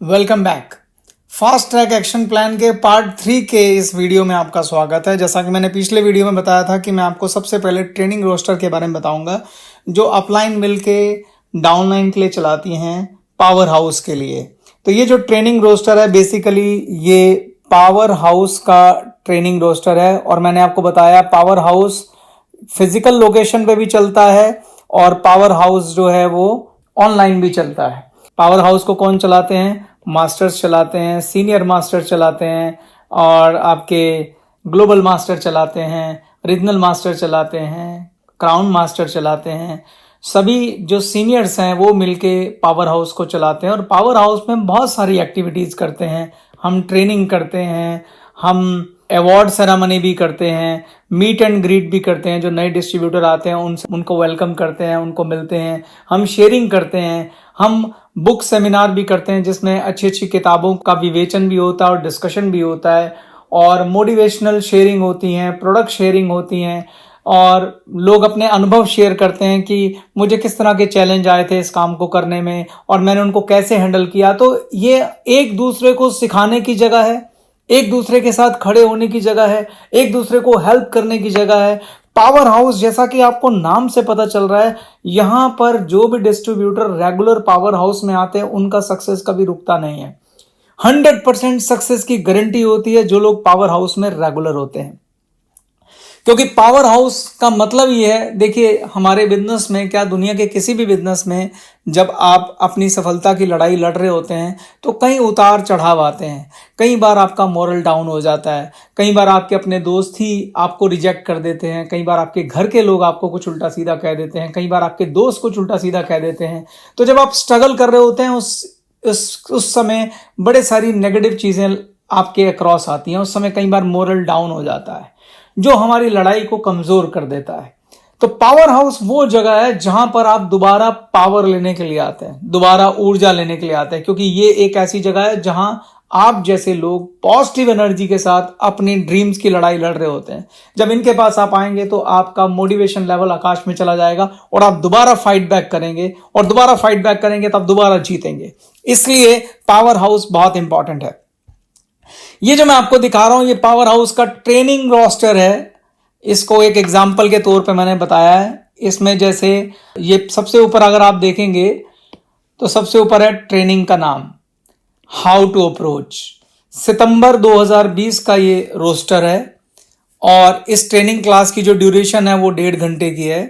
Welcome back. Fast track action plan के part 3 के इस वीडियो में आपका स्वागत है। जैसा कि मैंने पिछले वीडियो में बताया था कि मैं आपको सबसे पहले ट्रेनिंग रोस्टर के बारे में बताऊंगा जो अपलाइन मिल के डाउनलाइन के लिए चलाती हैं पावर हाउस के लिए। तो ये जो ट्रेनिंग रोस्टर है बेसिकली ये पावर हाउस का ट्रेनिंग रोस्टर है और मैंने आपको बताया पावर हाउस फिजिकल लोकेशन पे भी चलता है और पावर हाउस जो है वो ऑनलाइन भी चलता है। पावर हाउस को कौन चलाते हैं? मास्टर्स चलाते हैं, सीनियर मास्टर चलाते हैं और आपके ग्लोबल मास्टर चलाते हैं, रीजनल मास्टर चलाते हैं, क्राउन मास्टर चलाते हैं। सभी जो सीनियर्स हैं वो मिलके पावर हाउस को चलाते हैं और पावर हाउस में बहुत सारी एक्टिविटीज़ करते हैं। हम ट्रेनिंग करते हैं, हम अवार्ड सेरेमनी भी करते हैं, मीट एंड ग्रीट भी करते हैं। जो नए डिस्ट्रीब्यूटर आते हैं उनको वेलकम करते हैं, उनको मिलते हैं, हम शेयरिंग करते हैं, हम बुक सेमिनार भी करते हैं जिसमें अच्छी अच्छी किताबों का विवेचन भी होता है और डिस्कशन भी होता है और मोटिवेशनल शेयरिंग होती हैं, प्रोडक्ट शेयरिंग होती हैं और लोग अपने अनुभव शेयर करते हैं कि मुझे किस तरह के चैलेंज आए थे इस काम को करने में और मैंने उनको कैसे हैंडल किया। तो ये एक दूसरे को सिखाने की जगह है, एक दूसरे के साथ खड़े होने की जगह है, एक दूसरे को हेल्प करने की जगह है। पावर हाउस जैसा कि आपको नाम से पता चल रहा है, यहां पर जो भी डिस्ट्रीब्यूटर रेगुलर पावर हाउस में आते हैं उनका सक्सेस कभी रुकता नहीं है। 100% सक्सेस की गारंटी होती है जो लोग पावर हाउस में रेगुलर होते हैं, क्योंकि पावर हाउस का मतलब ये है। देखिए हमारे बिजनेस में क्या दुनिया के किसी भी बिजनेस में जब आप अपनी सफलता की लड़ाई लड़ रहे होते हैं तो कई उतार चढ़ाव आते हैं। कई बार आपका मोरल डाउन हो जाता है, कई बार आपके अपने दोस्त ही आपको रिजेक्ट कर देते हैं, कई बार आपके घर के लोग आपको कुछ उल्टा सीधा कह देते हैं, कई बार आपके दोस्त कुछ उल्टा सीधा कह देते हैं। तो जब आप स्ट्रगल कर रहे होते हैं उस समय बड़े सारी नेगेटिव चीजें आपके अक्रॉस आती हैं। उस समय कई बार मोरल डाउन हो जाता है जो हमारी लड़ाई को कमजोर कर देता है। तो पावर हाउस वो जगह है जहां पर आप दोबारा पावर लेने के लिए आते हैं, दोबारा ऊर्जा लेने के लिए आते हैं, क्योंकि ये एक ऐसी जगह है जहां आप जैसे लोग पॉजिटिव एनर्जी के साथ अपनी ड्रीम्स की लड़ाई लड़ रहे होते हैं। जब इनके पास आप आएंगे तो आपका मोटिवेशन लेवल आकाश में चला जाएगा और आप दोबारा फाइट बैक करेंगे और दोबारा फाइट बैक करेंगे तब दोबारा जीतेंगे। इसलिए पावर हाउस बहुत इंपॉर्टेंट है। ये जो मैं आपको दिखा रहा हूं ये पावर हाउस का ट्रेनिंग रोस्टर है। इसको एक एग्जाम्पल के तौर पे मैंने बताया है। इसमें जैसे ये सबसे ऊपर अगर आप देखेंगे तो सबसे ऊपर है ट्रेनिंग का नाम, हाउ टू अप्रोच। सितंबर 2020 का ये रोस्टर है और इस ट्रेनिंग क्लास की जो ड्यूरेशन है वो 1.5 घंटे की है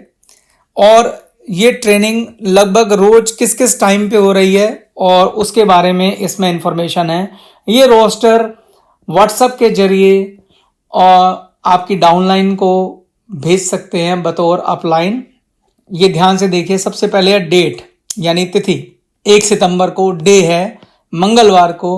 और ये ट्रेनिंग लगभग रोज किस किस टाइम पे हो रही है और उसके बारे में इसमें इंफॉर्मेशन है। ये रोस्टर व्हाट्सएप के जरिए और आपकी डाउनलाइन को भेज सकते हैं बतौर अपलाइन। ये ध्यान से देखिए, सबसे पहले है डेट यानी तिथि। 1 सितंबर को डे है, मंगलवार को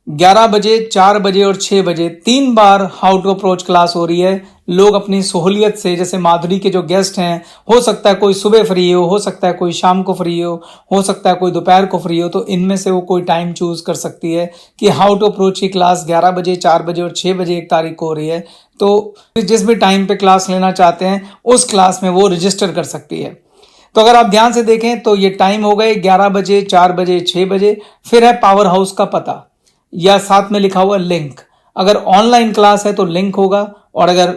11 बजे, 4 बजे और 6 बजे 3 बार हाउ टू अप्रोच क्लास हो रही है। लोग अपनी सहूलियत से, जैसे माधुरी के जो गेस्ट हैं, हो सकता है कोई सुबह फ्री हो सकता है कोई शाम को फ्री हो सकता है कोई दोपहर को फ्री हो, तो इनमें से वो कोई टाइम चूज कर सकती है कि हाउ टू अप्रोच की क्लास 11 बजे, 4 बजे और 6 बजे 1 तारीख को हो रही है। तो जिस भी टाइम पे क्लास लेना चाहते हैं उस क्लास में वो रजिस्टर कर सकती है। तो अगर आप ध्यान से देखें तो ये टाइम हो गए 11 बजे, 4 बजे, 6 बजे। फिर है पावर हाउस का पता या साथ में लिखा हुआ लिंक। अगर ऑनलाइन क्लास है तो लिंक होगा और अगर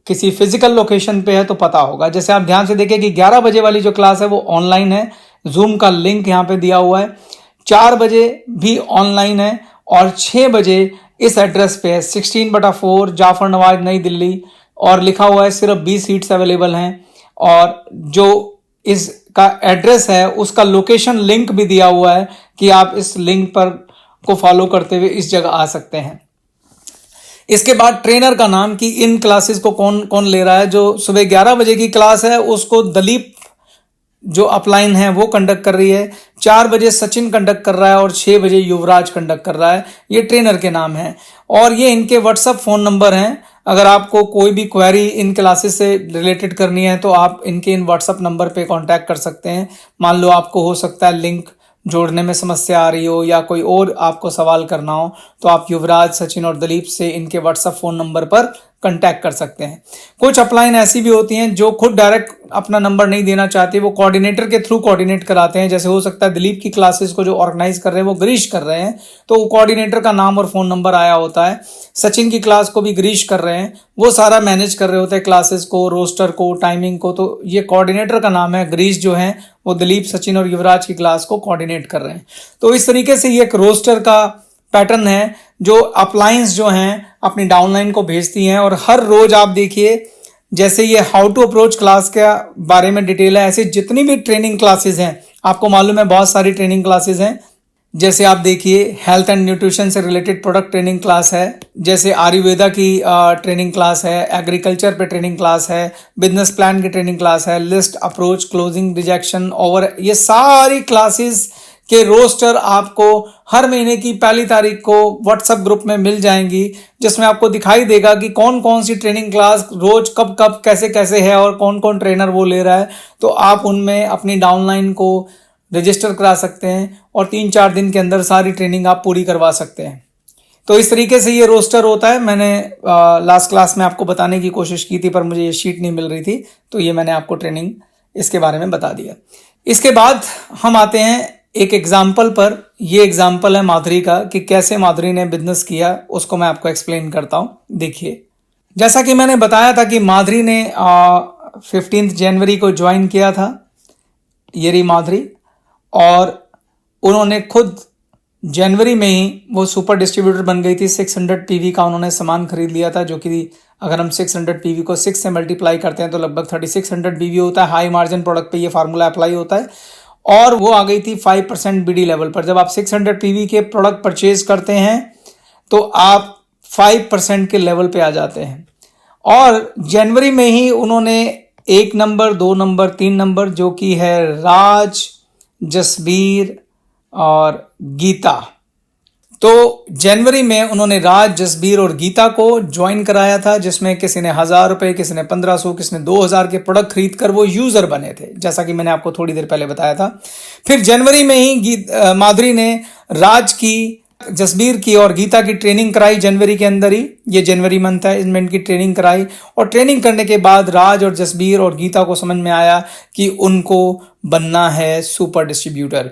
किसी फिजिकल लोकेशन पे है तो पता होगा। जैसे आप ध्यान से देखें कि 11 बजे वाली जो क्लास है वो ऑनलाइन है, जूम का लिंक यहाँ पे दिया हुआ है। 4 बजे भी ऑनलाइन है और 6 बजे इस एड्रेस पे है 16/4 जाफर नवाज, नई दिल्ली, और लिखा हुआ है सिर्फ 20 सीट्स अवेलेबल हैं और जो इसका एड्रेस है उसका लोकेशन लिंक भी दिया हुआ है कि आप इस लिंक पर को फॉलो करते हुए इस जगह आ सकते हैं। इसके बाद ट्रेनर का नाम कि इन क्लासेस को कौन कौन ले रहा है। जो सुबह 11 बजे की क्लास है उसको दलीप जो अपलाइन है वो कंडक्ट कर रही है, 4 बजे सचिन कंडक्ट कर रहा है और 6 बजे युवराज कंडक्ट कर रहा है। ये ट्रेनर के नाम है और ये इनके व्हाट्सएप फ़ोन नंबर हैं। अगर आपको कोई भी क्वेरी इन क्लासेस से रिलेटेड करनी है तो आप इनके इन व्हाट्सएप नंबर पे कांटेक्ट कर सकते हैं। मान लो आपको हो सकता है लिंक जोड़ने में समस्या आ रही हो या कोई और आपको सवाल करना हो तो आप युवराज, सचिन और दलीप से इनके व्हाट्सएप फ़ोन नंबर पर कांटेक्ट कर सकते हैं। कुछ अपलाइन ऐसी भी होती हैं जो खुद डायरेक्ट अपना नंबर नहीं देना चाहती, वो कोऑर्डिनेटर के थ्रू कोऑर्डिनेट कराते हैं। जैसे हो सकता है दिलीप की क्लासेस को जो ऑर्गेनाइज कर रहे हैं वो गिरीश कर रहे हैं, तो वो कोऑर्डिनेटर का नाम और फोन नंबर आया होता है। सचिन की क्लास को भी गिरीश कर रहे हैं, वो सारा मैनेज कर रहे होते हैं क्लासेस को, रोस्टर को, टाइमिंग को, तो ये कोऑर्डिनेटर का नाम है। गिरीश जो है वो दिलीप, सचिन और युवराज की क्लास को कोऑर्डिनेट कर रहे हैं। तो इस तरीके से ये एक रोस्टर का पैटर्न है जो अपलाइंस जो हैं अपनी डाउनलाइन को भेजती हैं। और हर रोज आप देखिए, जैसे ये हाउ टू अप्रोच क्लास के बारे में डिटेल है, ऐसे जितनी भी ट्रेनिंग क्लासेस हैं, आपको मालूम है बहुत सारी ट्रेनिंग क्लासेस हैं। जैसे आप देखिए हेल्थ एंड न्यूट्रिशन से रिलेटेड प्रोडक्ट ट्रेनिंग क्लास है, जैसे आयुर्वेदा की ट्रेनिंग क्लास है, एग्रीकल्चर पे ट्रेनिंग क्लास है, बिजनेस प्लान की ट्रेनिंग क्लास है, list approach, closing, rejection, over, ये सारी क्लासेस के रोस्टर आपको हर महीने की 1 तारीख को व्हाट्सएप ग्रुप में मिल जाएंगी, जिसमें आपको दिखाई देगा कि कौन कौन सी ट्रेनिंग क्लास रोज कब कब कैसे कैसे है और कौन कौन ट्रेनर वो ले रहा है। तो आप उनमें अपनी डाउनलाइन को रजिस्टर करा सकते हैं और 3-4 दिन के अंदर सारी ट्रेनिंग आप पूरी करवा सकते हैं। तो इस तरीके से ये रोस्टर होता है। मैंने लास्ट क्लास में आपको बताने की कोशिश की थी, पर मुझे ये शीट नहीं मिल रही थी, तो ये मैंने आपको ट्रेनिंग इसके बारे में बता दिया। इसके बाद हम आते हैं एक एग्जाम्पल पर। ये एग्जाम्पल है माधुरी का, कि कैसे माधुरी ने बिजनेस किया, उसको मैं आपको एक्सप्लेन करता हूं। देखिए, जैसा कि मैंने बताया था कि माधुरी ने 15 जनवरी को ज्वाइन किया था, ये रही माधुरी, और उन्होंने खुद जनवरी में ही वो सुपर डिस्ट्रीब्यूटर बन गई थी। 600 पीवी का उन्होंने सामान खरीद लिया था, जो कि अगर हम 600 पीवी को 6 से मल्टीप्लाई करते हैं तो लगभग 3600 पीवी होता है। हाई मार्जिन प्रोडक्ट पे ये फार्मूला अप्लाई होता है। और वो आ गई थी 5% बीडी लेवल पर। जब आप 600 पीवी के प्रोडक्ट परचेज करते हैं तो आप 5% के लेवल पे आ जाते हैं। और जनवरी में ही उन्होंने 1 नंबर, 2 नंबर, 3 नंबर, जो कि है राज, जसबीर और गीता, तो जनवरी में उन्होंने राज, जसबीर और गीता को ज्वाइन कराया था, जिसमें किसी ने 1000 रुपए, किसी ने 1500, किसी ने 2000 के प्रोडक्ट खरीद कर वो यूजर बने थे, जैसा कि मैंने आपको थोड़ी देर पहले बताया था। फिर जनवरी में ही माधुरी ने राज की, जसबीर की और गीता की ट्रेनिंग कराई जनवरी के अंदर ही। ये जनवरी मंथ है, इसमें इनकी ट्रेनिंग कराई। और ट्रेनिंग करने के बाद राज और जसबीर और गीता को समझ में आया कि उनको बनना है सुपर डिस्ट्रीब्यूटर।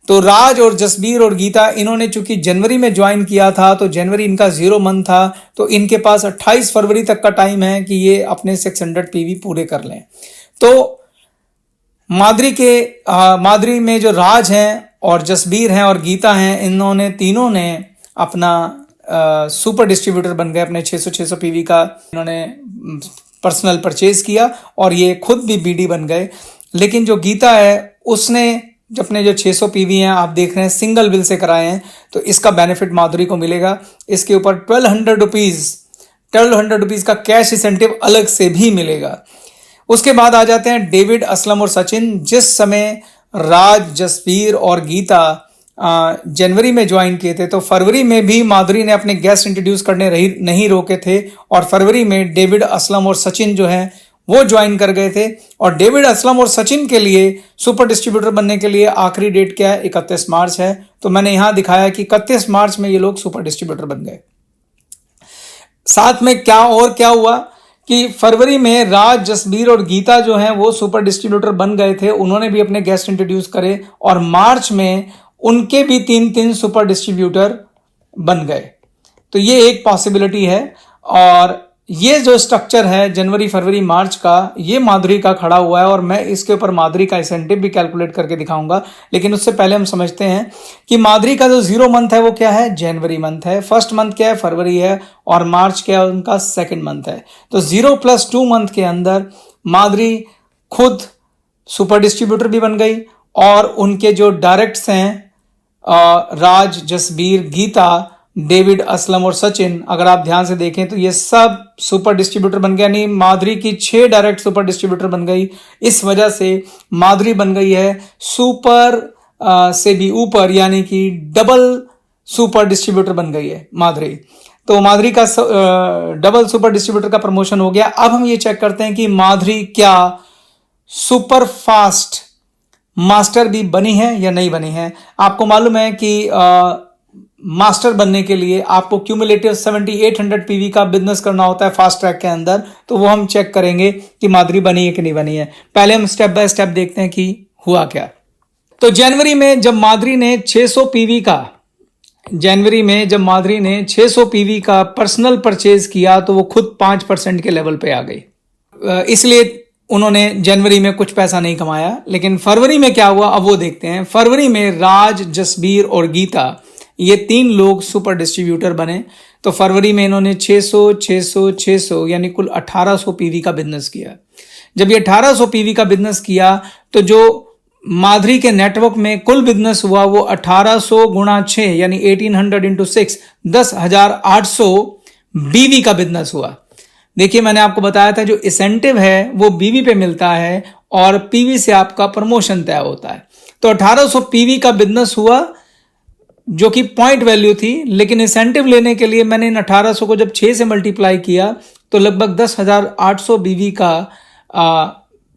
तो राज और जसबीर और गीता, इन्होंने चूंकि जनवरी में ज्वाइन किया था, तो जनवरी इनका 0 मंथ था, तो इनके पास 28 फरवरी तक का टाइम है कि ये अपने 600 पीवी पूरे कर लें। तो माधुरी में जो राज हैं और जसबीर हैं और गीता हैं, इन्होंने तीनों ने अपना सुपर डिस्ट्रीब्यूटर बन गए। अपने 600 पीवी का इन्होंने पर्सनल परचेज किया और ये खुद भी बीडी बन गए। लेकिन जो गीता है, उसने अपने जो 600 पीवी हैं, आप देख रहे हैं सिंगल बिल से कराए हैं, तो इसका बेनिफिट माधुरी को मिलेगा। इसके ऊपर 1200 रुपीज का कैश इंसेंटिव अलग से भी मिलेगा। उसके बाद आ जाते हैं डेविड, असलम और सचिन। जिस समय राज, जसबीर और गीता जनवरी में ज्वाइन किए थे, तो फरवरी में भी माधुरी ने अपने गेस्ट इंट्रोड्यूस करने नहीं रोके थे, और फरवरी में डेविड, असलम और सचिन जो हैं वो ज्वाइन कर गए थे। और डेविड, असलम और सचिन के लिए सुपर डिस्ट्रीब्यूटर बनने के लिए आखिरी डेट क्या है? 31 मार्च है। तो मैंने यहां दिखाया कि 31 मार्च में ये लोग सुपर डिस्ट्रीब्यूटर बन गए। साथ में क्या हुआ कि फरवरी में राज, जसबीर और गीता जो हैं वो सुपर डिस्ट्रीब्यूटर बन गए थे, उन्होंने भी अपने गेस्ट इंट्रोड्यूस करे, और मार्च में उनके भी 3 सुपर डिस्ट्रीब्यूटर बन गए। तो ये एक पॉसिबिलिटी है। और ये जो स्ट्रक्चर है जनवरी, फरवरी, मार्च का, ये माधुरी का खड़ा हुआ है, और मैं इसके ऊपर माधुरी का इंसेंटिव भी कैलकुलेट करके दिखाऊंगा। लेकिन उससे पहले हम समझते हैं कि माधुरी का जो 0 मंथ है वो क्या है? जनवरी मंथ है। फर्स्ट मंथ क्या है? फरवरी है। और मार्च क्या है? उनका सेकंड मंथ है। तो 0 + 2 मंथ के अंदर माधुरी खुद सुपर डिस्ट्रीब्यूटर भी बन गई, और उनके जो डायरेक्ट्स हैं राज, जसबीर, गीता, डेविड, असलम और सचिन, अगर आप ध्यान से देखें तो ये सब सुपर डिस्ट्रीब्यूटर बन गए। यानी माधुरी की 6 डायरेक्ट सुपर डिस्ट्रीब्यूटर बन गई। इस वजह से माधुरी बन गई है सुपर से भी ऊपर, यानी कि डबल सुपर डिस्ट्रीब्यूटर बन गई है माधुरी। तो माधुरी का डबल सुपर डिस्ट्रीब्यूटर का प्रमोशन हो गया। अब हम ये चेक करते हैं कि माधुरी क्या सुपर फास्ट मास्टर भी बनी है या नहीं बनी है। आपको मालूम है कि मास्टर बनने के लिए आपको क्यूमुलेटिव 7800 पीवी का बिजनेस करना होता है फास्ट ट्रैक के अंदर, तो वो हम चेक करेंगे कि माधुरी बनी है कि नहीं बनी है। पहले हम स्टेप बाय स्टेप देखते हैं कि हुआ क्या। तो जनवरी में जब माधुरी ने 600 पीवी का पर्सनल परचेज किया तो वो खुद 5% के लेवल पे आ गई, इसलिए उन्होंने जनवरी में कुछ पैसा नहीं कमाया। लेकिन फरवरी में क्या हुआ अब वो देखते हैं। फरवरी में राज, जसबीर और गीता, ये 3 लोग सुपर डिस्ट्रीब्यूटर बने। तो फरवरी में इन्होंने 600 यानी कुल 1800 पीवी का बिजनेस किया। जब ये 1800 पीवी का बिजनेस किया तो जो माधुरी के नेटवर्क में कुल बिजनेस हुआ वो 1800 गुणा 6 यानी 1800 इंटू 6 10,800 बीवी का बिजनेस हुआ। देखिए मैंने आपको बताया था जो इंसेंटिव है वो बीवी पे मिलता है और पीवी से आपका प्रमोशन तय होता है। तो 1800 पीवी का बिजनेस हुआ जो कि पॉइंट वैल्यू थी, लेकिन इंसेंटिव लेने के लिए मैंने इन 1800 को जब 6 से मल्टीप्लाई किया तो लगभग 10,800 बीवी का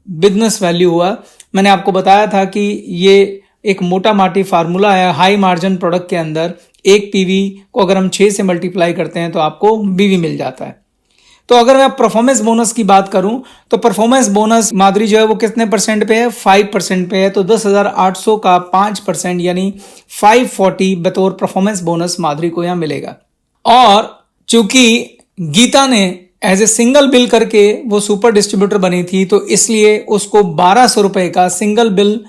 बिजनेस वैल्यू हुआ। मैंने आपको बताया था कि ये एक मोटा माटी फार्मूला है हाई मार्जिन प्रोडक्ट के अंदर, एक पीवी को अगर हम 6 से मल्टीप्लाई करते हैं तो आपको बीवी मिल जाता है। तो अगर मैं परफॉर्मेंस बोनस की बात करूं तो परफॉर्मेंस बोनस माधुरी जो है वो कितने परसेंट पे है, 5% पे है। तो 10,800 का 5% यानी 540 बतौर परफॉर्मेंस बोनस माधुरी को यहां मिलेगा। और चूंकि गीता ने एज ए सिंगल बिल करके वो सुपर डिस्ट्रीब्यूटर बनी थी तो इसलिए उसको 1200 रुपए का single bill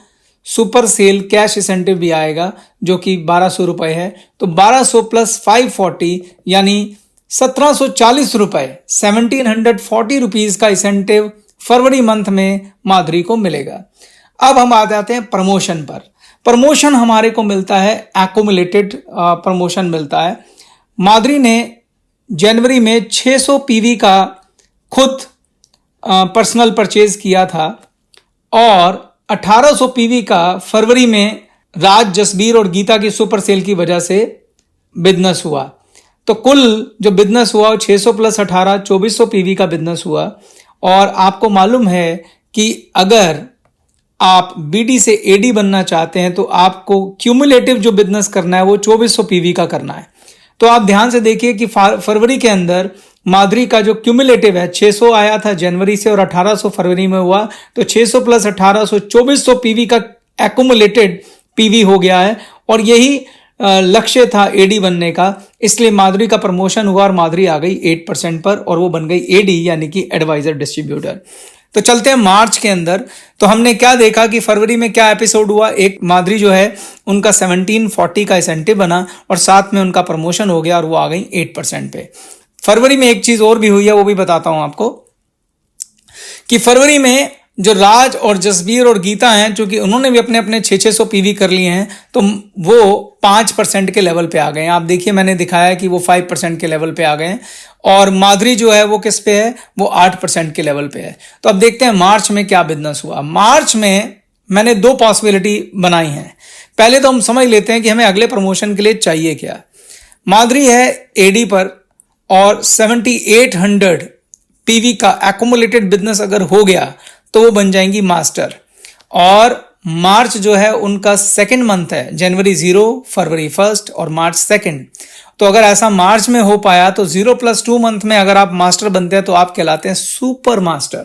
super sale cash incentive भी आएगा जो कि 1200 रुपए है। तो 1200 प्लस 540 यानी 1740 रुपए, 1740 रुपीज का इंसेंटिव फरवरी मंथ में माधुरी को मिलेगा। अब हम आ जाते हैं प्रमोशन पर। प्रमोशन हमारे को मिलता है एक्यूमुलेटेड प्रमोशन मिलता है। माधुरी ने जनवरी में 600 पीवी का खुद पर्सनल परचेज किया था और 1800 पीवी का फरवरी में राज, जसबीर और गीता की सुपर सेल की वजह से बिजनेस हुआ। तो कुल जो बिजनेस हुआ 600 प्लस 18 2400 पीवी का बिजनेस हुआ। और आपको मालूम है कि अगर आप बीडी से एडी बनना चाहते हैं तो आपको क्यूमुलेटिव जो बिजनेस करना है वो 2400 पीवी का करना है। तो आप ध्यान से देखिए कि फरवरी के अंदर माधुरी का जो क्यूमुलेटिव है 600 आया था जनवरी से और 1800 फरवरी में हुआ। तो 600 प्लस 1800 2400 पीवी का एक्यूमुलेटेड पीवी हो गया है और यही लक्ष्य था एडी बनने का। इसलिए माधुरी का प्रमोशन हुआ और माधुरी आ गई 8% पर और वो बन गई एडी यानी कि एडवाइजर डिस्ट्रीब्यूटर। तो चलते हैं मार्च के अंदर। तो हमने क्या देखा कि फरवरी में क्या एपिसोड हुआ। एक माधुरी जो है उनका 1740 का इंसेंटिव बना और साथ में उनका प्रमोशन हो गया और वो आ गई 8% पे। फरवरी में एक चीज और भी हुई है वो भी बताता हूं आपको कि फरवरी में जो राज और जसबीर और गीता हैं चूंकि उन्होंने भी अपने अपने 600 पीवी कर लिए हैं तो वो 5% के लेवल पे आ गए हैं। आप देखिए मैंने दिखाया कि वो 5% के लेवल पे आ गए हैं और माधुरी जो है वो किस पे है, वो 8% के लेवल पे है। तो अब देखते हैं मार्च में क्या बिजनेस हुआ। मार्च में मैंने 2 पॉसिबिलिटी बनाई हैं। पहले तो हम समझ लेते हैं कि हमें अगले प्रमोशन के लिए चाहिए क्या। माधुरी है एडी पर और 7800 पीवी का एक्यूमुलेटेड बिजनेस अगर हो गया तो वो बन जाएंगी मास्टर। और मार्च जो है उनका सेकंड मंथ है, जनवरी 0, फरवरी 1 और मार्च 2। तो अगर ऐसा मार्च में हो पाया तो 0+2 मंथ में अगर आप मास्टर बनते हैं तो आप कहलाते हैं सुपर मास्टर।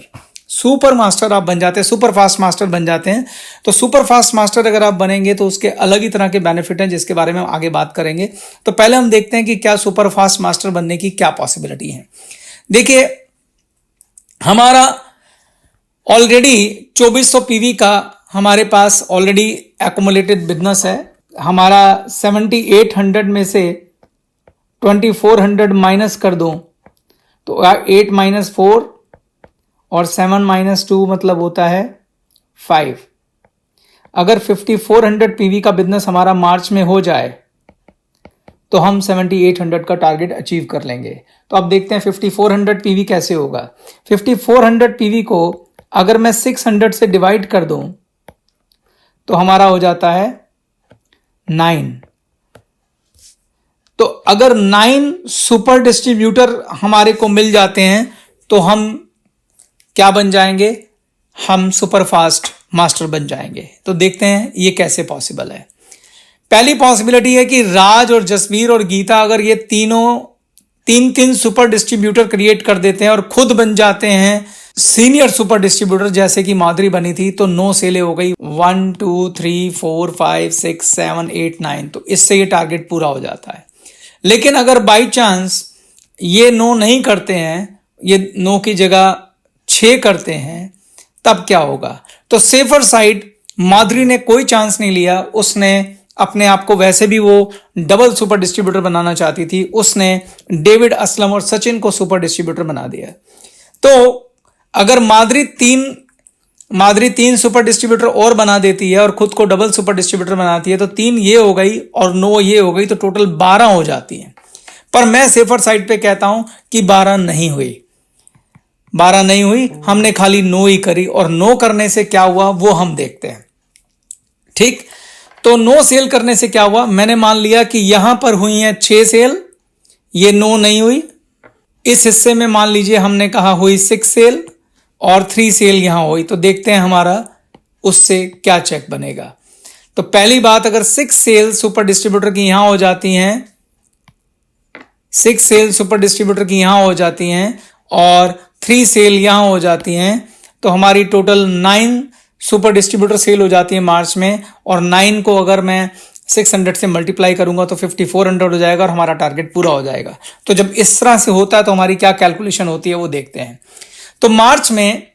सुपर मास्टर आप बन जाते हैं, सुपर फास्ट मास्टर बन जाते हैं। तो सुपर फास्ट मास्टर अगर आप बनेंगे तो उसके अलग ही तरह के बेनिफिट हैं जिसके बारे में हम आगे बात करेंगे। तो पहले हम देखते हैं कि क्या सुपर फास्ट मास्टर बनने की क्या पॉसिबिलिटी है। देखिए हमारा ऑलरेडी 2400 पीवी का हमारे पास ऑलरेडी एक्यूमुलेटेड बिजनेस है। हमारा 7800 में से 2400 माइनस कर दूं तो 8 - 4 और 7 - 2 मतलब होता है 5। अगर 5400 पीवी का बिजनेस हमारा मार्च में हो जाए तो हम 7800 का टारगेट अचीव कर लेंगे। तो अब देखते हैं 5400 पीवी कैसे होगा। 5400 पीवी को अगर मैं 600 से डिवाइड कर दूं तो हमारा हो जाता है 9। तो अगर 9 सुपर डिस्ट्रीब्यूटर हमारे को मिल जाते हैं तो हम क्या बन जाएंगे, हम सुपर फास्ट मास्टर बन जाएंगे। तो देखते हैं ये कैसे पॉसिबल है। पहली पॉसिबिलिटी है कि राज और जसवीर और गीता अगर ये तीनों तीन सुपर डिस्ट्रीब्यूटर क्रिएट कर देते हैं और खुद बन जाते हैं सीनियर सुपर डिस्ट्रीब्यूटर, जैसे कि माधुरी बनी थी, तो 9 सेलें हो गई, 1 2 3 4 5 6 7 8 9, तो इससे ये टारगेट पूरा हो जाता है। लेकिन अगर बाई चांस ये 9 नहीं करते हैं, ये 9 की जगह 6 करते हैं, तब क्या होगा? तो सेफर साइड माधुरी ने कोई चांस नहीं लिया, उसने अपने आप को, वैसे भी वो डबल सुपर डिस्ट्रीब्यूटर बनाना चाहती थी, उसने डेविड असलम और सचिन को सुपर डिस्ट्रीब्यूटर बना दिया। तो अगर माधुरी तीन सुपर डिस्ट्रीब्यूटर और बना देती है और खुद को डबल सुपर डिस्ट्रीब्यूटर बनाती है, तो 3 ये हो गई और 9 ये हो गई, तो टोटल 12 हो जाती है। पर मैं सेफर साइड पे कहता हूं कि 12 नहीं हुई, हमने खाली 9 ही करी, और 9 करने से क्या हुआ वो हम देखते हैं। ठीक, तो 9 सेल करने से क्या हुआ, मैंने मान लिया कि यहां पर हुई है 6 सेल, ये 9 नहीं हुई। इस हिस्से में मान लीजिए हमने कहा हुई 6 सेल और 3 सेल यहां हुई, तो देखते हैं हमारा उससे क्या चेक बनेगा। तो पहली बात, अगर 6 सेल सुपर डिस्ट्रीब्यूटर की यहां हो जाती हैं, 6 सेल सुपर डिस्ट्रीब्यूटर की यहां हो जाती हैं और 3 सेल यहां हो जाती हैं, तो हमारी टोटल 9 सुपर डिस्ट्रीब्यूटर सेल हो जाती है मार्च में। और 9 को अगर मैं 600 से मल्टीप्लाई करूंगा तो 5400 हो जाएगा और हमारा टारगेट पूरा हो जाएगा। तो जब इस तरह से होता है तो हमारी क्या कैलकुलेशन होती है वो देखते हैं। तो मार्च में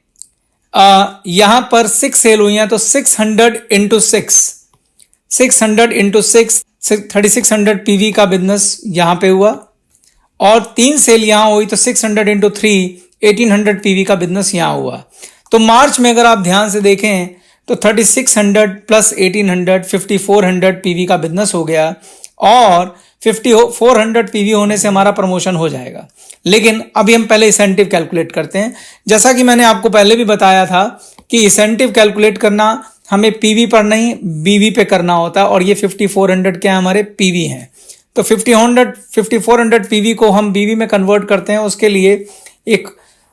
यहां पर 6 सेल हुई हैं, तो 600 इंटू 6 3600 पीवी का बिजनेस यहां पे हुआ, और 3 सेल यहां हुई तो 600 इंटू 3 1800 पीवी का बिजनेस यहां हुआ। तो मार्च में अगर आप ध्यान से देखें तो 3600 प्लस 1800 5400 पीवी का बिजनेस हो गया, और 5400 पीवी होने से हमारा प्रमोशन हो जाएगा। लेकिन अभी हम पहले इंसेंटिव कैलकुलेट करते हैं। जैसा कि मैंने आपको पहले भी बताया था कि इंसेंटिव कैलकुलेट करना हमें पीवी पर नहीं बीवी पे करना होता है, और ये 5400 क्या हमारे पीवी हैं। तो 5400 पीवी को हम बीवी में कन्वर्ट करते हैं, उसके लिए एक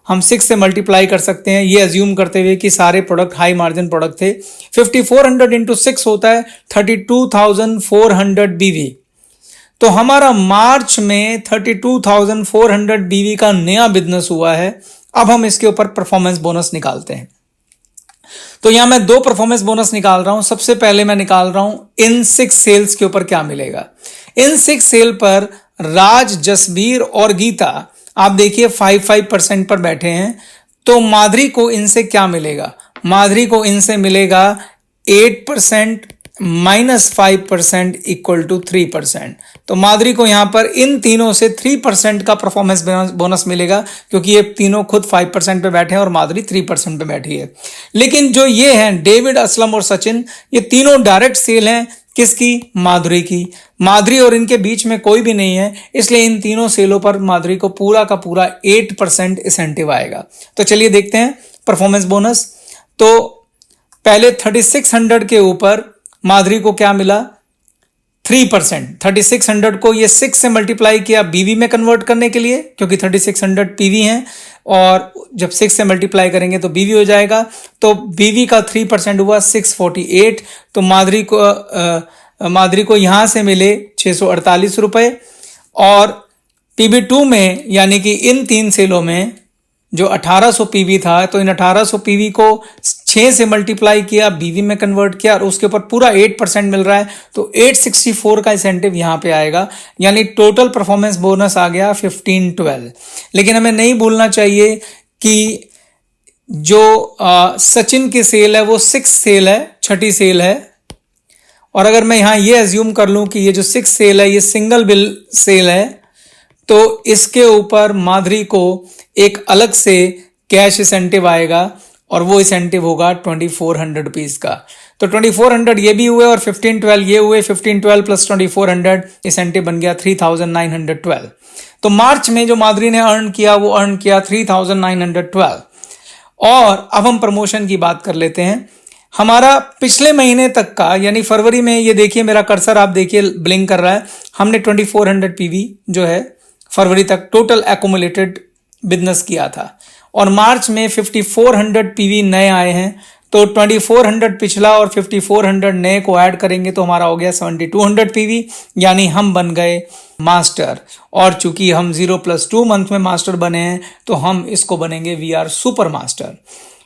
हम 6 से मल्टीप्लाई कर सकते हैं, ये अज्यूम करते हुए कि सारे प्रोडक्ट हाई मार्जिन प्रोडक्ट थे। 5400 इंटू 6 होता है 32400 बीवी। तो हमारा मार्च में 32400 बीवी का नया बिजनेस हुआ है। अब हम इसके ऊपर परफॉर्मेंस बोनस निकालते हैं। तो यहां मैं 2 परफॉर्मेंस बोनस निकाल रहा हूं। सबसे पहले मैं निकाल रहा हूं इन 6 सेल्स के ऊपर क्या मिलेगा। इन 6 सेल पर राज, जसबीर और गीता आप देखिए 5% पर बैठे हैं। तो माधुरी को इनसे क्या मिलेगा? माधुरी को इनसे मिलेगा 8% माइनस 5% इक्वल टू 3%। तो माधुरी को यहां पर इन तीनों से 3% का परफॉर्मेंस बोनस मिलेगा, क्योंकि ये तीनों खुद 5% पे बैठे हैं और माधुरी 3% पे बैठी है। लेकिन जो ये हैं डेविड, असलम और सचिन, ये तीनों डायरेक्ट सेल हैं। किसकी? माधुरी की। माधुरी और इनके बीच में कोई भी नहीं है, इसलिए इन तीनों सेलों पर माधुरी को पूरा का पूरा 8% इंसेंटिव आएगा। तो चलिए देखते हैं परफॉर्मेंस बोनस। तो पहले 3600 के ऊपर माधुरी को क्या मिला? 3%। 3600 को ये 6 से मल्टीप्लाई किया बीवी में कन्वर्ट करने के लिए, क्योंकि 3600 पीवी हैं, और जब 6 से मल्टीप्लाई करेंगे तो बीवी हो जाएगा। तो बीवी का 3% हुआ 648। तो माधुरी को यहां से मिले 648 रुपए। और PB2 में, यानी कि इन 3 सेलों में जो 1800 पीवी था, तो इन 1800 पीवी को 6 से मल्टीप्लाई किया, बीवी में कन्वर्ट किया, और उसके ऊपर पूरा 8% मिल रहा है। तो 864 का इंसेंटिव यहां पे आएगा, यानी टोटल परफॉर्मेंस बोनस आ गया 1512। लेकिन हमें नहीं भूलना चाहिए कि जो सचिन की सेल है वो 6 सेल है, छठी सेल है। और अगर मैं यहां ये अज्यूम कर लूं कि ये जो 6 सेल है ये सिंगल बिल सेल है, तो इसके ऊपर माधुरी को एक अलग से कैश इंसेंटिव आएगा, और वो इंसेंटिव होगा 2400 रुपीज का। तो 2400 ये भी हुए और 1512 ये हुए। 1512 प्लस 2400 इंसेंटिव बन गया 3912। तो मार्च में जो माधुरी ने अर्न किया वो अर्न किया 3912। और अब हम प्रमोशन की बात कर लेते हैं। हमारा पिछले महीने तक का, यानी फरवरी में, ये देखिए मेरा कर्सर आप देखिए ब्लिंक कर रहा है, हमने 2400 पीवी जो है फरवरी तक टोटल एक्यूमुलेटेड बिजनेस किया था, और मार्च में 5400 पीवी नए आए हैं। तो 2400 पिछला और 5400 नए को ऐड करेंगे तो हमारा हो गया 7200 पीवी, यानी हम बन गए मास्टर। और चूंकि हम 0+2 मंथ में मास्टर बने हैं तो हम इसको बनेंगे वी आर सुपर मास्टर।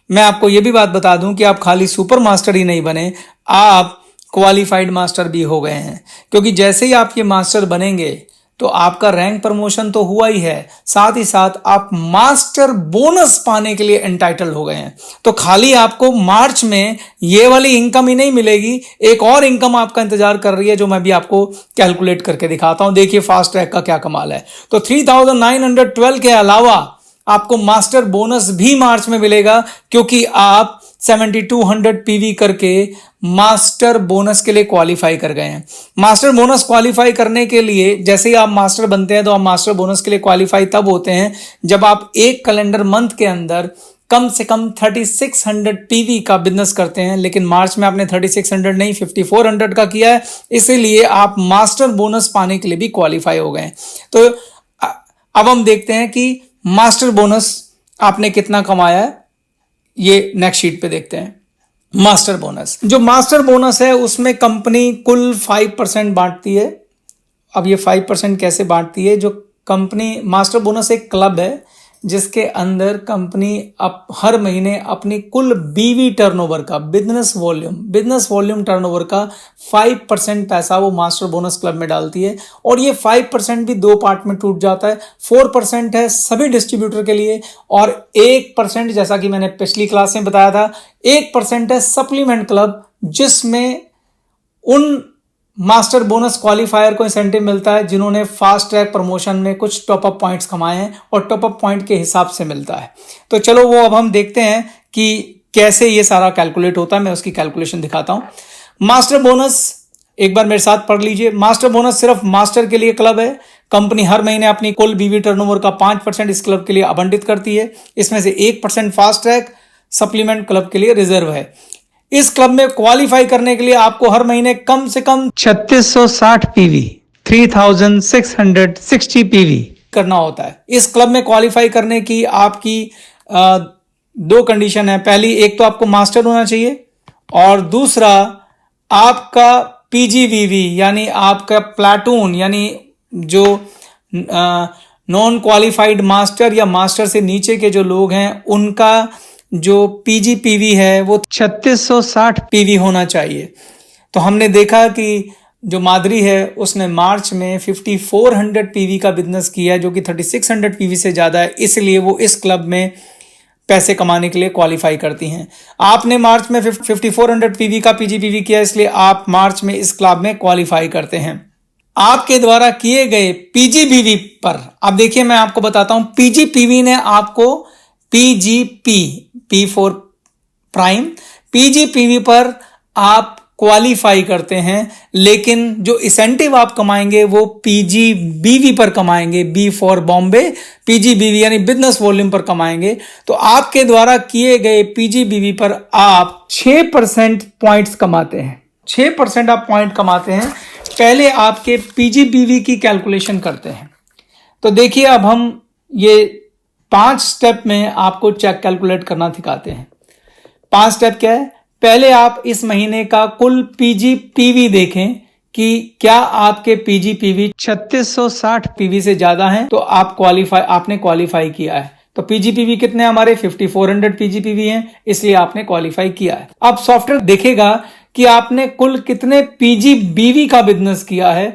मैं आपको ये भी बात बता दूं कि आप खाली सुपर मास्टर ही नहीं बने, आप क्वालिफाइड मास्टर भी हो गए हैं, क्योंकि जैसे ही आप ये मास्टर बनेंगे तो आपका रैंक प्रमोशन तो हुआ ही है, साथ ही साथ आप मास्टर बोनस पाने के लिए एंटाइटल हो गए हैं। तो खाली आपको मार्च में ये वाली इनकम ही नहीं मिलेगी, एक और इनकम आपका इंतजार कर रही है जो मैं भी आपको कैलकुलेट करके दिखाता हूं। देखिए फास्ट ट्रैक का क्या कमाल है। तो 3912 के अलावा आपको मास्टर बोनस भी मार्च में मिलेगा, क्योंकि आप 7200 पीवी करके मास्टर बोनस के लिए क्वालिफाई कर गए हैं। मास्टर बोनस क्वालिफाई करने के लिए, जैसे ही आप मास्टर बनते हैं तो आप मास्टर बोनस के लिए क्वालिफाई तब होते हैं जब आप एक कैलेंडर मंथ के अंदर कम से कम 3600 पीवी का बिजनेस करते हैं। लेकिन मार्च में आपने 3600 नहीं 5400 का किया है, इसीलिए आप मास्टर बोनस पाने के लिए भी क्वालिफाई हो गए हैं। तो अब हम देखते हैं कि मास्टर बोनस आपने कितना कमाया है, ये नेक्स्ट शीट पे देखते हैं। मास्टर बोनस, जो मास्टर बोनस है उसमें कंपनी कुल 5% बांटती है। अब ये 5% कैसे बांटती है? जो कंपनी, मास्टर बोनस एक क्लब है जिसके अंदर कंपनी हर महीने अपनी कुल बीवी टर्नओवर का, बिजनेस वॉल्यूम टर्नओवर का 5% पैसा वो मास्टर बोनस क्लब में डालती है। और ये 5% भी दो पार्ट में टूट जाता है। 4% है सभी डिस्ट्रीब्यूटर के लिए और 1%, जैसा कि मैंने पिछली क्लास में बताया था, 1% है सप्लीमेंट क्लब, जिसमें उन मास्टर बोनस क्वालिफायर को इंसेंटिव मिलता है जिन्होंने फास्ट ट्रैक प्रमोशन में कुछ टॉप अप पॉइंट्स कमाए हैं, और टॉप अप पॉइंट के हिसाब से मिलता है। तो चलो वो अब हम देखते हैं कि कैसे ये सारा कैलकुलेट होता है। मैं उसकी कैलकुलेशन दिखाता हूं। मास्टर बोनस एक बार मेरे साथ पढ़ लीजिए। मास्टर बोनस सिर्फ मास्टर के लिए क्लब है। कंपनी हर महीने अपनी कुल बीवी टर्नओवर का 5% इस क्लब के लिए आवंटित करती है। इसमें से 1% फास्ट ट्रैक सप्लीमेंट क्लब के लिए रिजर्व है। इस क्लब में क्वालिफाई करने के लिए आपको हर महीने कम से कम 3660 पीवी, 3660 पीवी करना होता है। इस क्लब में क्वालिफाई करने की आपकी दो कंडीशन है। पहली, एक तो आपको मास्टर होना चाहिए, और दूसरा आपका पीजीवीवी यानी आपका प्लाटून, यानी जो नॉन क्वालिफाइड मास्टर या मास्टर से नीचे के जो लोग हैं उनका जो पीजीपीवी है वो 3660 पीवी होना चाहिए। तो हमने देखा कि जो माधुरी है उसने मार्च में 5400 पीवी का बिजनेस किया है, जो कि 3600 पीवी से ज़्यादा है, इसलिए वो इस क्लब में पैसे कमाने के लिए क्वालिफाई करती हैं। आपने मार्च में 5400 पीवी का पीजीपीवी किया, इसलिए आप मार्च में इस क्लब में क्वालिफाई करते हैं। आपके द्वारा किए गए पीजीपीवी पर, अब देखिए मैं आपको बताता हूं, पीजीपीवी ने आपको पी फॉर प्राइम, पीजीपीवी पर आप क्वालिफाई करते हैं, लेकिन जो इंसेंटिव आप कमाएंगे वो पीजीबीवी पर कमाएंगे, बी फॉर बॉम्बे, पीजीबीवी यानी बिजनेस वॉल्यूम पर कमाएंगे। तो आपके द्वारा किए गए पीजीबीवी पर आप 6% पॉइंट्स कमाते हैं। 6% आप पॉइंट कमाते हैं। पहले आपके पीजीबीवी की कैलकुलेशन करते हैं। तो देखिए अब हम ये 5 स्टेप में आपको चेक कैलकुलेट करना सिखाते हैं। 5 स्टेप क्या है? पहले आप इस महीने का कुल पीजीपीवी देखें कि क्या आपके पीजीपीवी 3660 पीवी से ज्यादा हैं, तो आपने क्वालिफाई किया है। तो पीजीपीवी कितने हमारे 5400 पीजीपीवी हैं, इसलिए आपने क्वालिफाई किया है। अब सॉफ्टवेयर देखेगा कि आपने कुल कितने पीजीबीवी का बिजनेस किया है।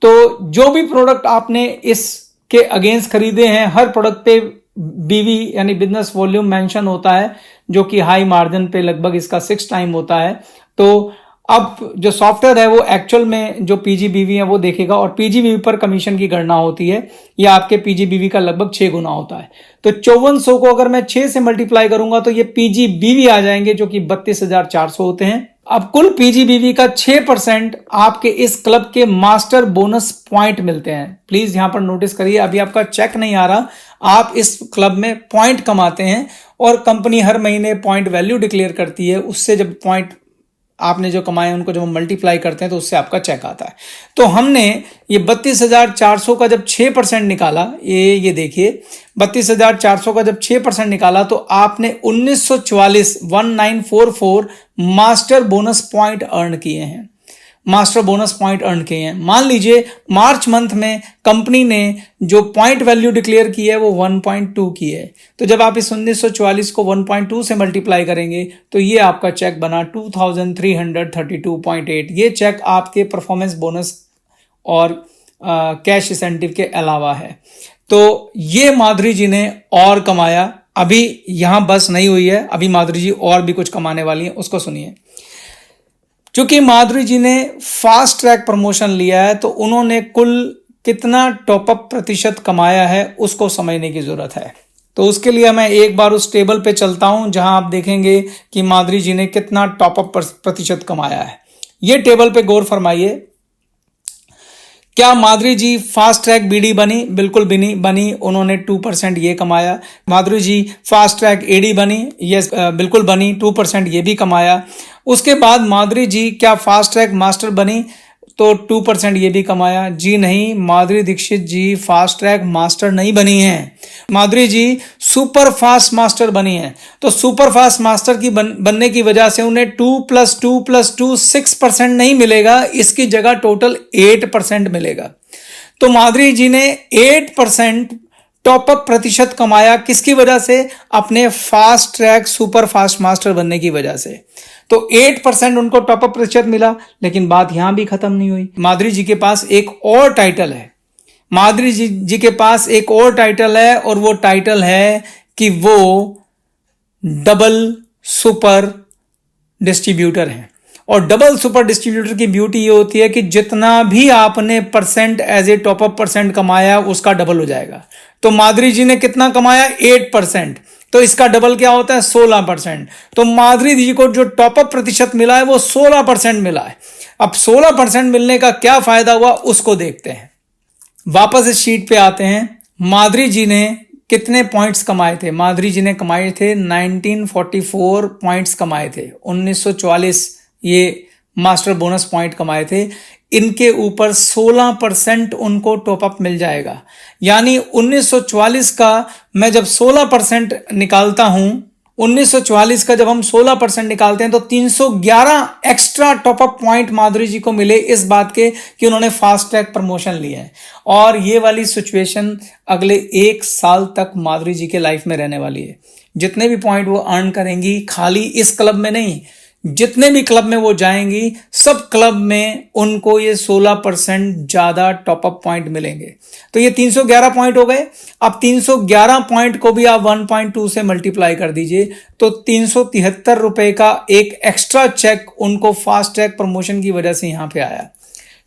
तो जो भी प्रोडक्ट आपने इसके अगेंस्ट खरीदे हैं, हर प्रोडक्ट पे बीवी यानी बिजनेस वॉल्यूम मेंशन होता है, जो कि हाई मार्जिन पे लगभग इसका 6 टाइम होता है। तो अब जो सॉफ्टवेयर है वो एक्चुअल में जो पीजीबीवी है वो देखेगा, और पीजीबीवी पर कमीशन की गणना होती है। यह आपके पीजीबीवी का लगभग 6 गुना होता है। तो 5400 को अगर मैं 6 से मल्टीप्लाई करूंगा तो ये पीजीबीवी आ जाएंगे, जो कि 32,400 होते हैं। अब कुल पीजीबीवी का 6% आपके इस क्लब के मास्टर बोनस पॉइंट मिलते हैं। प्लीज यहां पर नोटिस करिए, अभी आपका चेक नहीं आ रहा, आप इस क्लब में पॉइंट कमाते हैं, और कंपनी हर महीने पॉइंट वैल्यू डिक्लेयर करती है। उससे जब पॉइंट आपने जो कमाए उनको जब हम मल्टीप्लाई करते हैं तो उससे आपका चेक आता है। तो हमने ये 32,400 का जब 6% निकाला, ये देखिए 32,400 का जब 6% निकाला तो आपने 1944 मास्टर बोनस पॉइंट अर्न किए हैं, मास्टर बोनस पॉइंट अर्न किए हैं। मान लीजिए मार्च मंथ में कंपनी ने जो पॉइंट वैल्यू डिक्लेयर की है वो 1.2 की है, तो जब आप इस 1944 को 1.2 से मल्टीप्लाई करेंगे तो ये आपका चेक बना 2332.8। ये चेक आपके परफॉर्मेंस बोनस और कैश इंसेंटिव के अलावा है। तो ये माधुरी जी ने और कमाया। अभी यहां बस नहीं हुई है, अभी माधुरी जी और भी कुछ कमाने वाली है, उसको सुनिए। चूंकि माधुरी जी ने फास्ट ट्रैक प्रमोशन लिया है तो उन्होंने कुल कितना टॉपअप प्रतिशत कमाया है उसको समझने की जरूरत है। तो उसके लिए मैं एक बार उस टेबल पे चलता हूं जहां आप देखेंगे कि माधुरी जी ने कितना टॉपअप प्रतिशत कमाया है। ये टेबल पे गौर फरमाइए। क्या माधुरी जी फास्ट ट्रैक बीडी बनी? बिल्कुल भी नहीं बनी, उन्होंने 2% ये कमाया। माधुरी जी फास्ट ट्रैक एडी बनी? यस बिल्कुल बनी, 2% ये भी कमाया। उसके बाद माधुरी जी क्या फास्ट ट्रैक मास्टर बनी? तो 2% ये भी कमाया। जी नहीं, माधुरी दीक्षित जी फास्ट ट्रैक मास्टर नहीं बनी हैं। माधुरी जी सुपर फास्ट मास्टर बनी हैं। तो सुपर फास्ट मास्टर की बनने की वजह से उन्हें 2+2+2 6% नहीं मिलेगा, इसकी जगह टोटल 8% मिलेगा। तो माधुरी जी ने 8% टॉपअप प्रतिशत कमाया। किसकी वजह से? अपने fast track super fast master बनने की वजह से। तो 8% उनको टॉपअप प्रतिशत मिला। लेकिन बात यहां भी खत्म नहीं हुई। माधुरी जी के पास एक और टाइटल है। माधुरी जी के पास एक और टाइटल है और वो टाइटल है कि वो डबल सुपर डिस्ट्रीब्यूटर हैं। और डबल सुपर डिस्ट्रीब्यूटर की ब्यूटी ये होती है कि जितना भी आपने percent as a top up percent कमाया उसका डबल हो जाएगा। तो माधुरी जी ने कितना कमाया? 8%। तो इसका डबल क्या होता है? 16%। तो माधुरी जी को जो टॉपअप प्रतिशत मिला है वो 16% मिला है। अब 16% मिलने का क्या फायदा हुआ उसको देखते हैं। वापस इस शीट पे आते हैं। माधुरी जी ने कितने पॉइंट्स कमाए थे? माधुरी जी ने कमाए थे 1944 पॉइंट्स कमाए थे। 1944 ये मास्टर बोनस पॉइंट कमाए थे। इनके ऊपर 16% उनको टॉपअप मिल जाएगा। यानी 1944 का मैं जब 16% निकालता हूं, 1944 का जब हम 16% निकालते हैं तो 311 एक्स्ट्रा टॉपअप पॉइंट माधुरी जी को मिले इस बात के कि उन्होंने फास्ट ट्रैक प्रमोशन लिया है। और ये वाली सिचुएशन अगले 1 साल तक माधुरी जी के लाइफ में रहने वाली है। जितने भी पॉइंट वो अर्न करेंगी, खाली इस क्लब में नहीं, जितने भी क्लब में वो जाएंगी सब क्लब में उनको ये 16% ज्यादा टॉपअप पॉइंट मिलेंगे। तो ये 311 पॉइंट हो गए। अब 311 पॉइंट को भी आप 1.2 से मल्टीप्लाई कर दीजिए तो 373 रुपए का एक एक्स्ट्रा चेक उनको फास्ट ट्रैक प्रमोशन की वजह से यहां पे आया।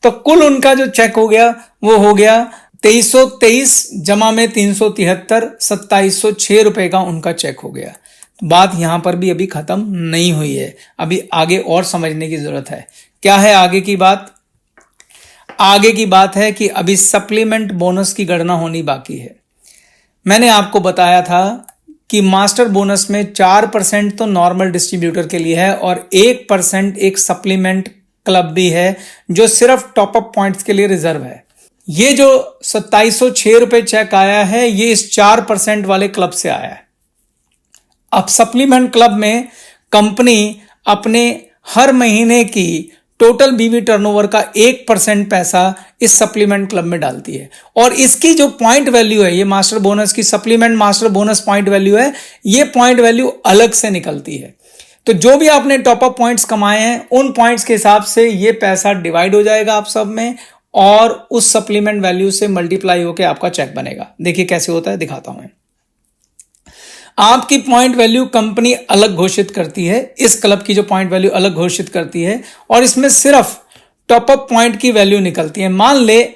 तो कुल उनका जो चेक हो गया वो हो गया 2323 जमा में 373, 2706 रुपए का उनका चेक हो गया। बात यहां पर भी अभी खत्म नहीं हुई है, अभी आगे और समझने की जरूरत है। क्या है आगे की बात? आगे की बात है कि अभी सप्लीमेंट बोनस की गणना होनी बाकी है। मैंने आपको बताया था कि मास्टर बोनस में 4% तो नॉर्मल डिस्ट्रीब्यूटर के लिए है और 1% एक सप्लीमेंट क्लब भी है जो सिर्फ टॉपअप पॉइंट्स के लिए रिजर्व है। ये जो 2706 रुपए चेक आया है ये इस 4% वाले क्लब से आया है। अब सप्लीमेंट क्लब में कंपनी अपने हर महीने की टोटल बीवी टर्नओवर का 1% पैसा इस सप्लीमेंट क्लब में डालती है और इसकी जो पॉइंट वैल्यू है, ये मास्टर बोनस की supplement master bonus point value है, ये पॉइंट वैल्यू अलग से निकलती है। तो जो भी आपने टॉपअप पॉइंट्स कमाए हैं उन पॉइंट्स के हिसाब से ये पैसा डिवाइड हो जाएगा आप सब में और उस सप्लीमेंट वैल्यू से मल्टीप्लाई होकर आपका चेक बनेगा। देखिए कैसे होता है, दिखाता हूं मैं। आपकी पॉइंट वैल्यू कंपनी अलग घोषित करती है, इस क्लब की जो पॉइंट वैल्यू अलग घोषित करती है और इसमें सिर्फ टॉपअप पॉइंट की वैल्यू निकलती है। मान ले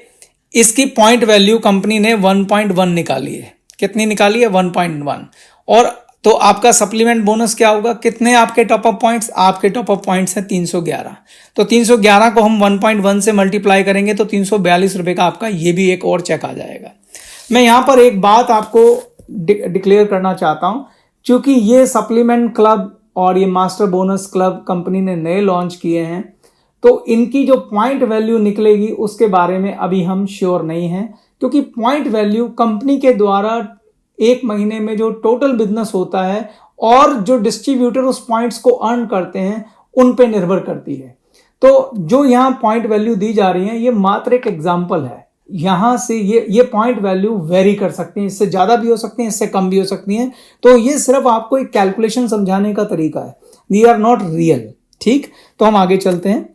इसकी पॉइंट वैल्यू कंपनी ने 1.1 निकाली है। कितनी निकाली है? 1.1। और तो आपका सप्लीमेंट बोनस क्या होगा? कितने आपके टॉपअप पॉइंट्स? आपके टॉपअप पॉइंट्स हैं 311। तो 311 को हम 1.1 से मल्टीप्लाई करेंगे तो 342 रुपए का आपका ये भी एक और चेक आ जाएगा। मैं यहां पर एक बात आपको डिक्लेयर करना चाहता हूं, क्योंकि ये सप्लीमेंट क्लब और ये मास्टर बोनस क्लब कंपनी ने नए लॉन्च किए हैं, तो इनकी जो पॉइंट वैल्यू निकलेगी उसके बारे में अभी हम श्योर नहीं हैं, क्योंकि पॉइंट वैल्यू कंपनी के द्वारा एक महीने में जो टोटल बिजनेस होता है और जो डिस्ट्रीब्यूटर उस पॉइंट्स को अर्न करते हैं उन पे निर्भर करती है। तो जो यहाँ पॉइंट वैल्यू दी जा रही है ये मात्र एक एग्जाम्पल है। यहां से ये पॉइंट वैल्यू वेरी कर सकती हैं, इससे ज्यादा भी हो सकती हैं, इससे कम भी हो सकती हैं। तो ये सिर्फ आपको एक कैलकुलेशन समझाने का तरीका है, दी आर नॉट रियल। ठीक, तो हम आगे चलते हैं।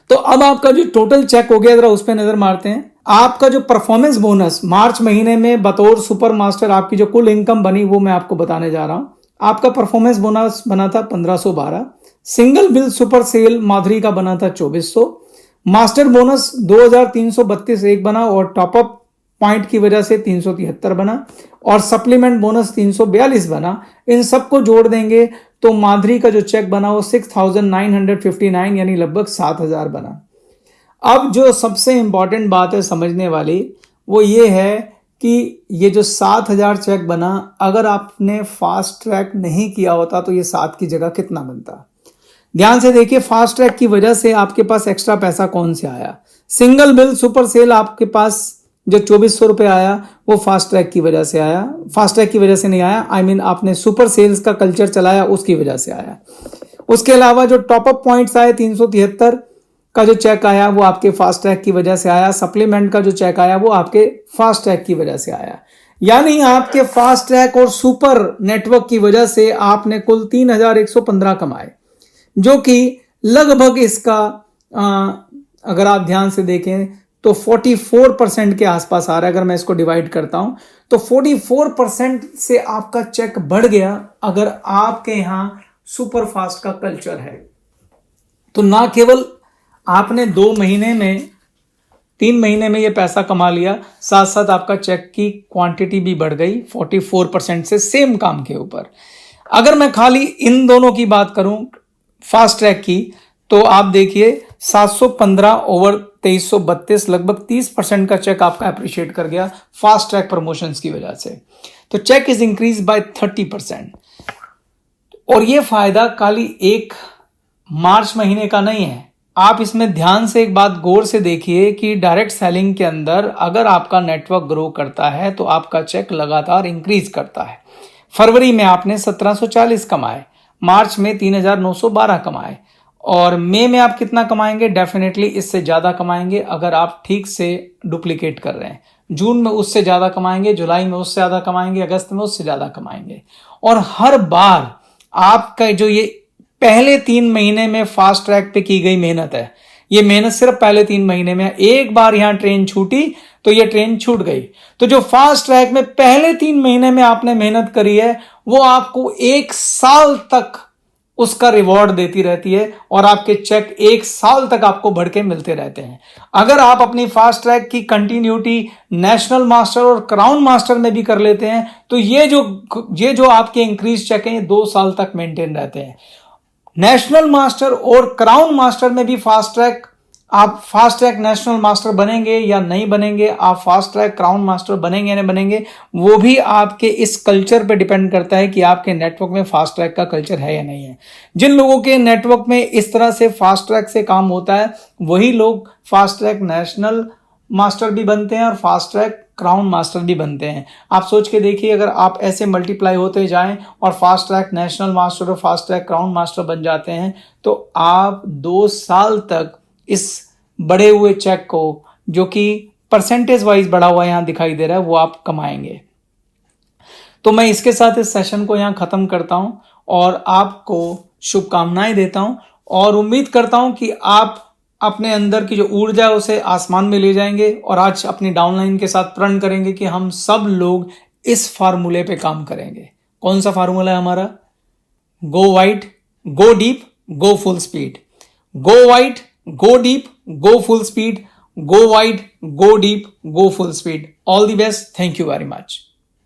तो अब आपका जो टोटल चेक हो गया, जरा उस पर नजर मारते हैं। आपका जो परफॉर्मेंस बोनस मार्च महीने में बतौर सुपर मास्टर आपकी जो कुल इनकम बनी वो मैं आपको बताने जा रहा हूं। आपका परफॉर्मेंस बोनस बना था 1512, सिंगल बिल सुपर सेल माधुरी का बना था 2400, मास्टर बोनस 2332 एक बना और टॉपअप पॉइंट की वजह से 373 बना और सप्लीमेंट बोनस 342 बना। इन सबको जोड़ देंगे तो माधुरी का जो चेक बना वो 6959 यानी लगभग 7000 बना। अब जो सबसे इंपॉर्टेंट बात है समझने वाली वो ये है कि ये जो 7000 चेक बना, अगर आपने फास्ट ट्रैक नहीं किया होता तो ये 7 की जगह कितना बनता। ध्यान से देखिए, फास्ट ट्रैक की वजह से आपके पास एक्स्ट्रा पैसा कौन से आया। सिंगल बिल सुपर सेल आपके पास जो 2400 रुपए आया वो फास्ट ट्रैक की वजह से आया, फास्ट ट्रैक की वजह से नहीं आया, आई मीन आपने सुपर सेल्स का कल्चर चलाया उसकी वजह से आया। उसके अलावा जो टॉपअप पॉइंट्स आए 373 का जो चेक आया वो आपके फास्ट ट्रैक की वजह से आया, सप्लीमेंट का जो चेक आया वो आपके फास्ट ट्रैक की वजह से आया। यानी आपके फास्ट ट्रैक और सुपर नेटवर्क की वजह से आपने कुल 3115 कमाए, जो कि लगभग इसका अगर आप ध्यान से देखें तो 44% के आसपास आ रहा है। अगर मैं इसको डिवाइड करता हूं तो 44% से आपका चेक बढ़ गया अगर आपके यहां सुपर फास्ट का कल्चर है। तो ना केवल आपने 2 महीने में 3 महीने में ये पैसा कमा लिया, साथ साथ आपका चेक की क्वांटिटी भी बढ़ गई 44% से सेम काम के ऊपर। अगर मैं खाली इन दोनों की बात करूं फास्ट ट्रैक की, तो आप देखिए 715 ओवर 2332 लगभग 30% का चेक आपका अप्रिशिएट कर गया फास्ट ट्रैक प्रमोशंस की वजह से। तो चेक इज इंक्रीज बाय 30%। और ये फायदा खाली एक मार्च महीने का नहीं है। आप इसमें ध्यान से एक बात गौर से देखिए कि डायरेक्ट सेलिंग के अंदर अगर आपका नेटवर्क ग्रो करता है तो आपका चेक लगातार इंक्रीज करता है। फरवरी में आपने 1740 कमाए, मार्च में 3912 कमाए और मई में आप कितना कमाएंगे? डेफिनेटली इससे ज्यादा कमाएंगे अगर आप ठीक से डुप्लीकेट कर रहे हैं। जून में उससे ज्यादा कमाएंगे, जुलाई में उससे ज्यादा कमाएंगे, अगस्त में उससे ज्यादा कमाएंगे। और हर बार आपका जो ये पहले 3 महीने में फास्ट ट्रैक पे की गई मेहनत है, ये मेहनत सिर्फ पहले 3 महीने में है। एक बार यहां ट्रेन छूटी तो ये ट्रेन छूट गई। तो जो फास्ट ट्रैक में पहले 3 महीने में आपने मेहनत करी है वो आपको 1 साल तक उसका रिवॉर्ड देती रहती है और आपके चेक 1 साल तक आपको बढ़ के मिलते रहते हैं। अगर आप अपनी फास्ट ट्रैक की कंटिन्यूटी नेशनल मास्टर और क्राउन मास्टर में भी कर लेते हैं तो ये जो आपके इंक्रीज चेक हैं ये 2 साल तक मेंटेन रहते हैं। नेशनल मास्टर और क्राउन मास्टर में भी फास्ट ट्रैक, आप फास्ट ट्रैक नेशनल मास्टर बनेंगे या नहीं बनेंगे, आप फास्ट ट्रैक क्राउन मास्टर बनेंगे या नहीं बनेंगे, वो भी आपके इस कल्चर पे डिपेंड करता है कि आपके नेटवर्क में फास्ट ट्रैक का कल्चर है या नहीं है। जिन लोगों के नेटवर्क में इस तरह से फास्ट ट्रैक से काम होता है वही लोग फास्ट ट्रैक नेशनल मास्टर भी बनते हैं और फास्ट ट्रैक क्राउन मास्टर भी बनते हैं। आप सोच के देखिए, अगर आप ऐसे मल्टीप्लाई होते जाएं और फास्ट ट्रैक नेशनल मास्टर और फास्ट ट्रैक क्राउन मास्टर बन जाते हैं तो आप 2 साल तक इस बढ़े हुए चेक को, जो कि परसेंटेज वाइज बढ़ा हुआ यहां दिखाई दे रहा है, वो आप कमाएंगे। तो मैं इसके साथ इस सेशन को यहां खत्म करता हूं और आपको शुभकामनाएं देता हूं और उम्मीद करता हूं कि आप अपने अंदर की जो ऊर्जा है उसे आसमान में ले जाएंगे और आज अपनी डाउनलाइन के साथ प्रण करेंगे कि हम सब लोग इस फार्मूले पे काम करेंगे। कौन सा फार्मूला है हमारा? Go wide, go deep, go full speed. Go wide, go deep, go full speed, go wide, go deep, go full speed. All the best. Thank you very much.